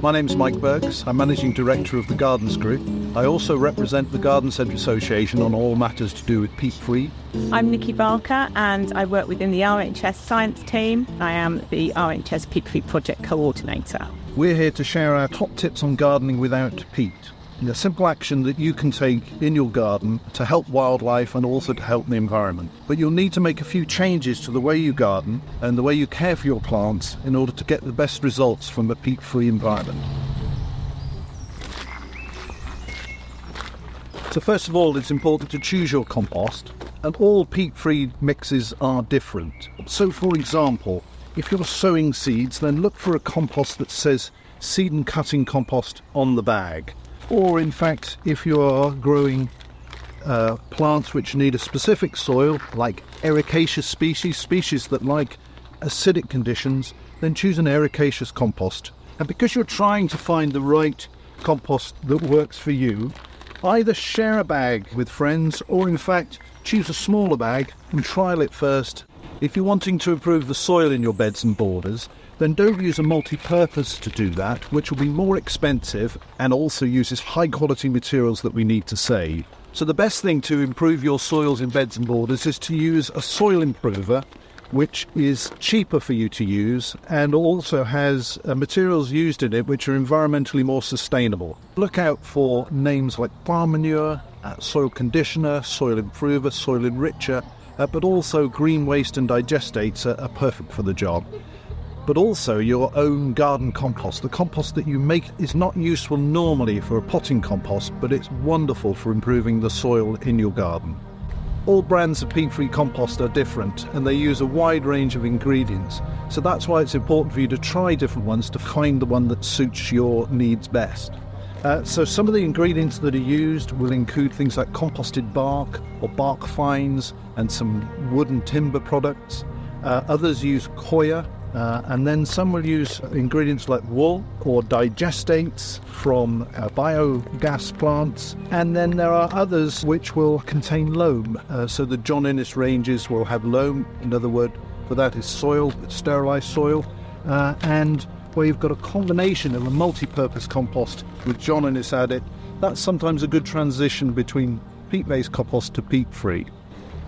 My name's Mike Burks. I'm Managing Director of the Gardens Group. I also represent the Garden Centre Association on all matters to do with Peat Free. I'm Nikki Barker and I work within the RHS Science team. I am the RHS Peat Free Project Coordinator. We're here to share our top tips on gardening without peat. A simple action that you can take in your garden to help wildlife and also to help the environment. But you'll need to make a few changes to the way you garden and the way you care for your plants in order to get the best results from a peat-free environment. So first of all, it's important to choose your compost, and all peat-free mixes are different. So for example, if you're sowing seeds, then look for a compost that says seed and cutting compost on the bag. Or in fact, if you are growing plants which need a specific soil, like ericaceous species that like acidic conditions, then choose an ericaceous compost. And because you're trying to find the right compost that works for you, either share a bag with friends or in fact choose a smaller bag and trial it first. If you're wanting to improve the soil in your beds and borders, then don't use a multi-purpose to do that, which will be more expensive and also uses high-quality materials that we need to save. So the best thing to improve your soils in beds and borders is to use a soil improver, which is cheaper for you to use and also has materials used in it which are environmentally more sustainable. Look out for names like farm manure, soil conditioner, soil improver, soil enricher, but also green waste and digestates are perfect for the job. But also your own garden compost. The compost that you make is not useful normally for a potting compost, but it's wonderful for improving the soil in your garden. All brands of peat-free compost are different and they use a wide range of ingredients. So that's why it's important for you to try different ones to find the one that suits your needs best. So some of the ingredients that are used will include things like composted bark or bark fines and some wood and timber products. Others use coir. And then some will use ingredients like wool or digestates from biogas plants. And then there are others which will contain loam. So the John Innes ranges will have loam. Another word for that is soil, sterilised soil. And where you've got a combination of a multi-purpose compost with John Innes added, that's sometimes a good transition between peat-based compost to peat-free.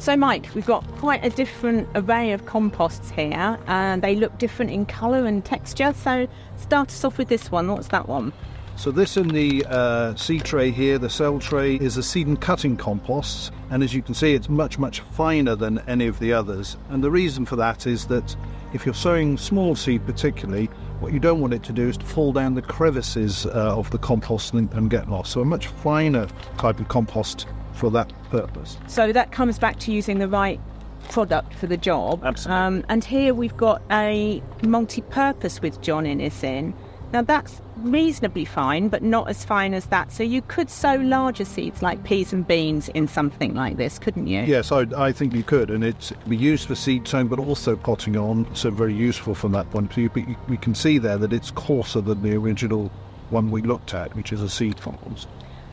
So Mike, we've got quite a different array of composts here and they look different in colour and texture. So start us off with this one. What's that one? So this in the seed tray here, the cell tray, is a seed and cutting compost. And as you can see, it's much, much finer than any of the others. And the reason for that is that if you're sowing small seed particularly, what you don't want it to do is to fall down the crevices of the compost and get lost. So a much finer type of compost for that purpose. So that comes back to using the right product for the job. Absolutely. And here we've got a multi-purpose with John Innes in. Now that's reasonably fine, but not as fine as that. So you could sow larger seeds like peas and beans in something like this, couldn't you? Yes, I think you could, and it's be used for seed sowing, but also potting on. So very useful from that point of view. But we can see there that it's coarser than the original one we looked at, which is a seed compost.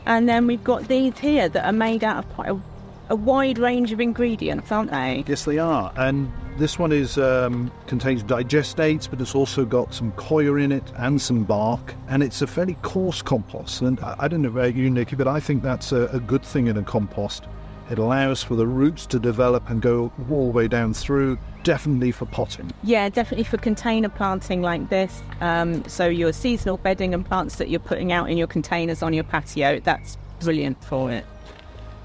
And then we've got these here that are made out of quite a wide range of ingredients, aren't they? Yes, they are. And this one is contains digestates, but it's also got some coir in it and some bark. And it's a fairly coarse compost. And I don't know about you, Nikki, but I think that's a good thing in a compost. It allows for the roots to develop and go all the way down through, definitely for potting. Yeah, definitely for container planting like this. So your seasonal bedding and plants that you're putting out in your containers on your patio, that's brilliant for it.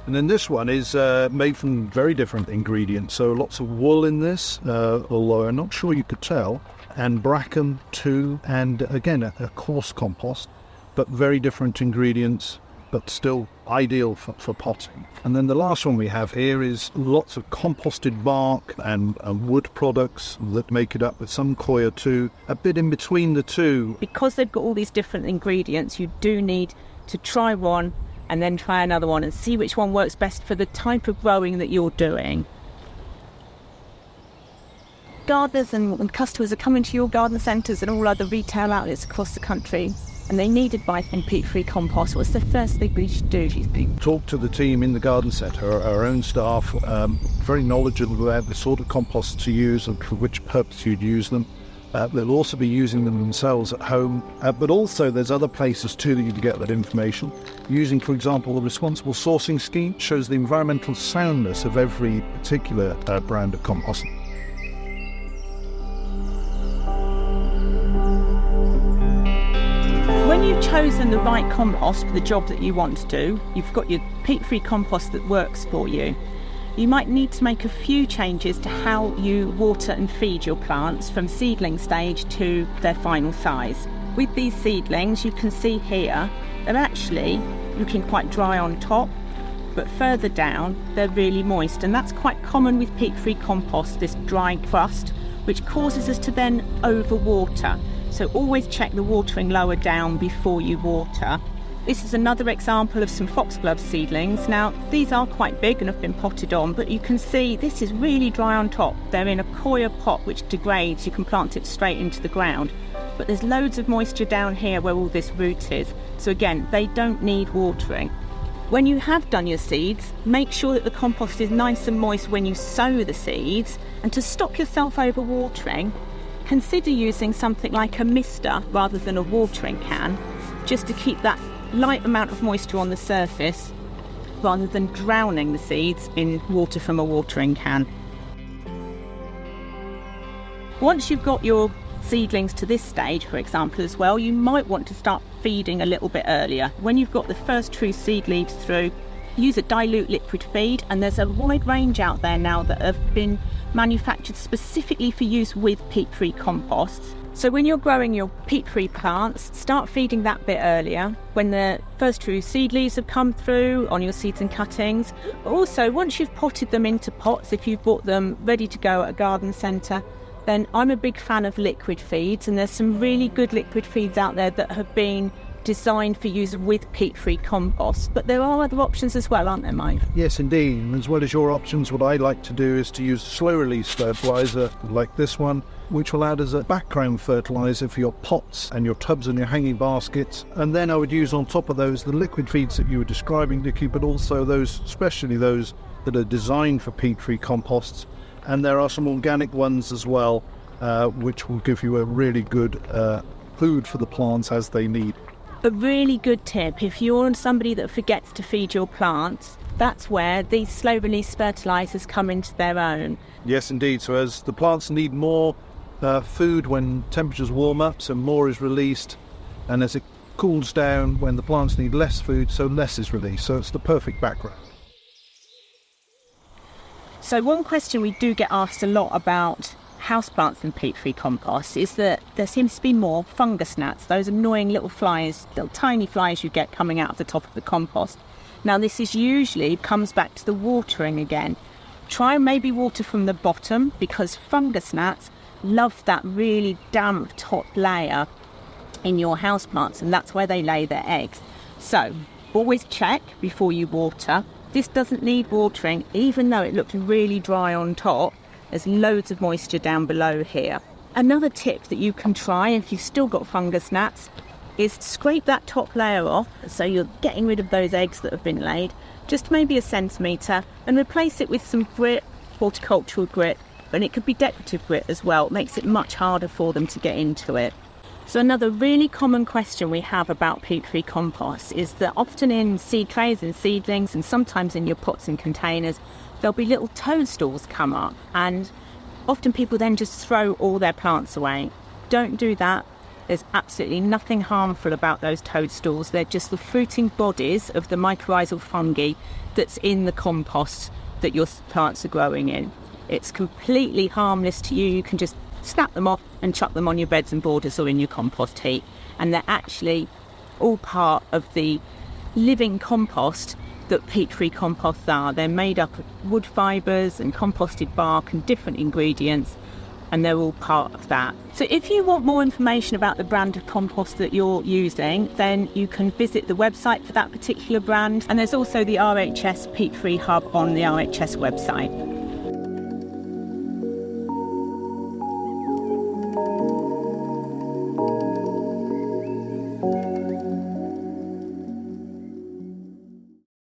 And then this one is made from very different ingredients. So lots of wool in this, although I'm not sure you could tell, and bracken too, and again, a coarse compost, but very different ingredients, but still ideal for potting. And then the last one we have here is lots of composted bark and wood products that make it up with some coir too, a bit in between the two. Because they've got all these different ingredients, you do need to try one and then try another one and see which one works best for the type of growing that you're doing. Gardeners and customers are coming to your garden centres and all other retail outlets across the country, and they need advice on peat-free compost. What's the first thing we should do, do you think? Talk to the team in the garden centre, our own staff, very knowledgeable about the sort of composts to use and for which purpose you'd use them. They'll also be using them themselves at home, but also there's other places too that you can get that information. Using, for example, the responsible sourcing scheme shows the environmental soundness of every particular brand of compost. When you've chosen the right compost for the job that you want to do, you've got your Peat Free Compost that works for you. You might need to make a few changes to how you water and feed your plants from seedling stage to their final size. With these seedlings, you can see here, they're actually looking quite dry on top, but further down, they're really moist. And that's quite common with Peat Free Compost, this dry crust, which causes us to then overwater. So always check the watering lower down before you water. This is another example of some foxglove seedlings. Now, these are quite big and have been potted on, but you can see this is really dry on top. They're in a coir pot which degrades. You can plant it straight into the ground. But there's loads of moisture down here where all this root is. So again, they don't need watering. When you have done your seeds, make sure that the compost is nice and moist when you sow the seeds. And to stop yourself overwatering, consider using something like a mister rather than a watering can, just to keep that light amount of moisture on the surface rather than drowning the seeds in water from a watering can. Once you've got your seedlings to this stage, for example, as well, you might want to start feeding a little bit earlier. When you've got the first true seed leaves through, use a dilute liquid feed, and there's a wide range out there now that have been manufactured specifically for use with peat free composts. So when you're growing your peat-free plants, start feeding that bit earlier, when the first true seed leaves have come through on your seeds and cuttings. But also, once you've potted them into pots, if you've bought them ready to go at a garden centre, then I'm a big fan of liquid feeds, and there's some really good liquid feeds out there that have been designed for use with peat-free compost. But there are other options as well, aren't there, Mike? Yes, indeed. And as well as your options, what I like to do is to use slow-release fertiliser like this one, which will add as a background fertiliser for your pots and your tubs and your hanging baskets. And then I would use on top of those the liquid feeds that you were describing, Dickie, but also those, especially those that are designed for peat-free composts. And there are some organic ones as well, which will give you a really good food for the plants as they need. A really good tip, if you're somebody that forgets to feed your plants, that's where these slow release fertilisers come into their own. Yes, indeed. So as the plants need more food when temperatures warm up, so more is released, and as it cools down, when the plants need less food, so less is released. So it's the perfect background. So one question we do get asked a lot about houseplants and peat-free compost is that there seems to be more fungus gnats, those annoying little flies, little tiny flies you get coming out of the top of the compost. Now this is usually comes back to the watering again. Try and maybe water from the bottom, because fungus gnats love that really damp top layer in your houseplants, and that's where they lay their eggs. So always check before you water. This doesn't need watering, even though it looks really dry on top. There's loads of moisture down below here. Another tip that you can try if you've still got fungus gnats is scrape that top layer off, so you're getting rid of those eggs that have been laid, just maybe 1 centimetre, and replace it with some grit, horticultural grit, and it could be decorative grit as well. It makes it much harder for them to get into it. So another really common question we have about peat-free compost is that often in seed trays and seedlings, and sometimes in your pots and containers, there'll be little toadstools come up, and often people then just throw all their plants away. Don't do that. There's absolutely nothing harmful about those toadstools. They're just the fruiting bodies of the mycorrhizal fungi that's in the compost that your plants are growing in. It's completely harmless to you. You can just snap them off and chuck them on your beds and borders or in your compost heap. And they're actually all part of the living compost that peat-free composts are. They're made up of wood fibres and composted bark and different ingredients, and they're all part of that. So if you want more information about the brand of compost that you're using, then you can visit the website for that particular brand, and there's also the RHS Peat Free Hub on the RHS website.